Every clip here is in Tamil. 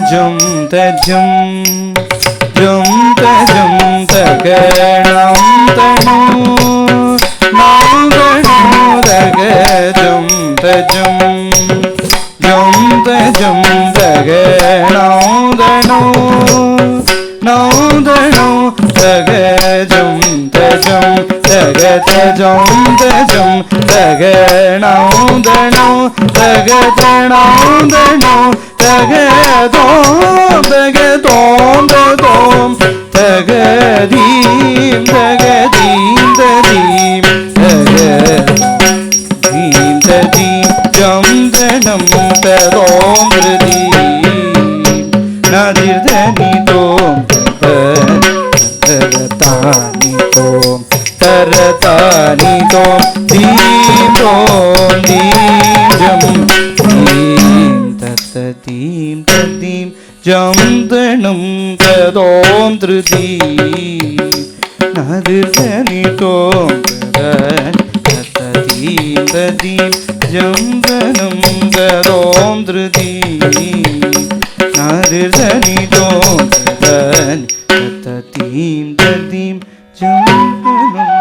ஜம் தஜம் ஜம் தஜம் தகணம் தனு நாம் தனு தகஜம் தஜம் ஜம் தஜம் தகணம் தனு நாம் தனு தகஜம் தஜம் தகஜம் தஜம் தகணம் தனு தகஜணம் தனு தகதோம் தகதோம் தகதோம் தகதீம் தகதீம் ததீம் தகதீம் ததீம் ஜம் தனம் ததோம் த்ருதீம் நதிர்தனி தோம் தரதானி தோம் தரதானி தோம் தீம் தோம் தீம் ஜம் தீம் ததீம் ஜம் தனம் ததோம் த்ருதீம் நதிர்தனி தோம் ததீம் ததீம் ஜம் தனம் ததோம் த்ருதீம் நதிர்தனி தோம் ததீம் ததீம் ஜம் தனம்.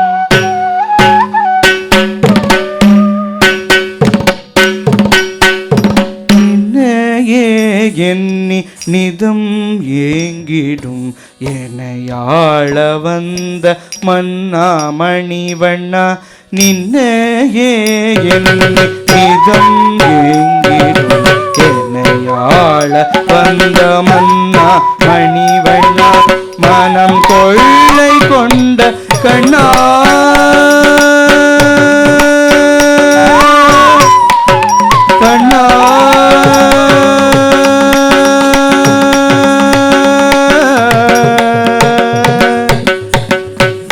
எண்ணி நிதம் ஏங்கிடும் எனையாள வந்த மன்னா மணிவண்ணா நின்னையே எண்ணி நிதம் ஏங்கிடும் எனையாள வந்த மன்னா மணிவண்ணா மனம் கொள்ளை கொண்ட கண்ணா கண்ணா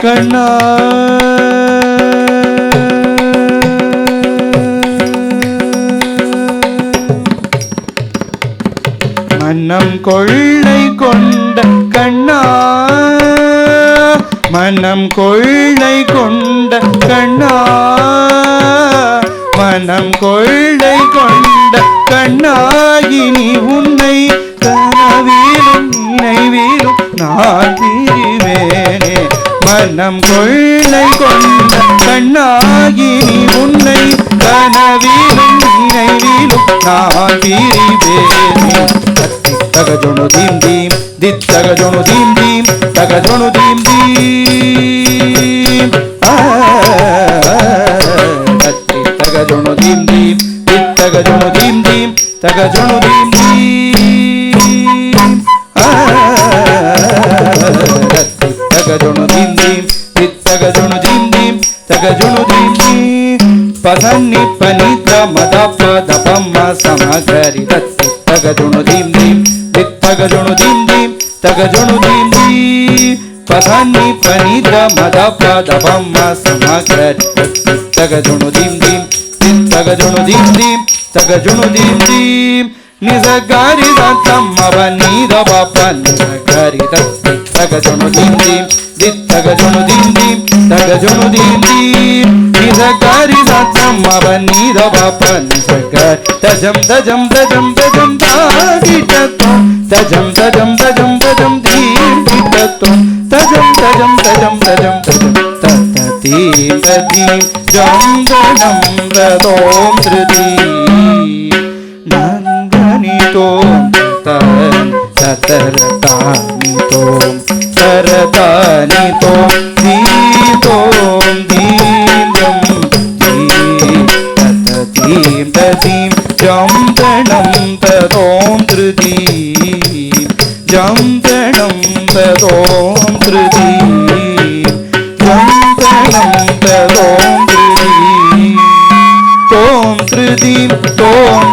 கண்ணா மனம் கொள்ளை கொண்ட கண்ணா மனம் கொள்ளை கொண்ட கண்ணா மனம் கொள்ளை கொண்ட கண்ணா இனி உன்னை கனவிலும் நினைவிலும் நான் திரிவேனே மனம் கொள்ளை கொண்ட கண்ணா இனி உன்னை கனவிலும் நினைவிலும் நான் திரிவேனே தகஜொணு தீம் தீம் தித் தகஜொணு தீம் தீம் தகஜொணு தீம் தீம் தகஜொணு தீம் தீம் தித் தகஜொணு தீம் தீம் தகஜொணு தீம் தீம் தகஜொணு தீம் தீம் தித் தகஜொணு தீம் தீம் தகஜொணு தீம் தீம் பதன்னி பனித மத பத பம்ம சமகரி தத் தகஜொணு தீம் தீம் தித் தகஜொணு தீம் தீம் தகஜொணு தீம் தீம் பதன்னி பனித மத பத பம்ம சமகரி தத் தகஜொணு தீம் தீம் தித் தகஜொணு தீம் தீம் தகஜொணு தீம் தீம் நிசகரி தம்ம பனித பப்ப நிசகரி தத் தகஜொணு தீம் தீம் தித் தகஜொணு தீம் தீம் தகஜொணு தீம் தீம் நிசகரி தம்ம பனித பப்ப நிசகரி தஜம் தஜம் தஜம் தஜம் தாகிதத்தோம் தஜம் தஜம் தஜம் தஜம் தீம் கிதத்தோம் தஜம் தஜம் தஜம் தஜம் தஜம் ததீம் ததீம் ஜம் தனம் ததோம் த்ருதீம் நந்தனி தோம் ததன் ததரதானி தோம் தரதானி தோம் தீம் தோம் தீம் ஜம் தீம் ததீம் ததீம் ஜம் தனம் ததோம் த்ருதீம் ஜம் தனம் ததோம் த்ருதீம் ஜம் தனம் ததோம் த்ருதீம் தோம் த்ருதீம் தோம்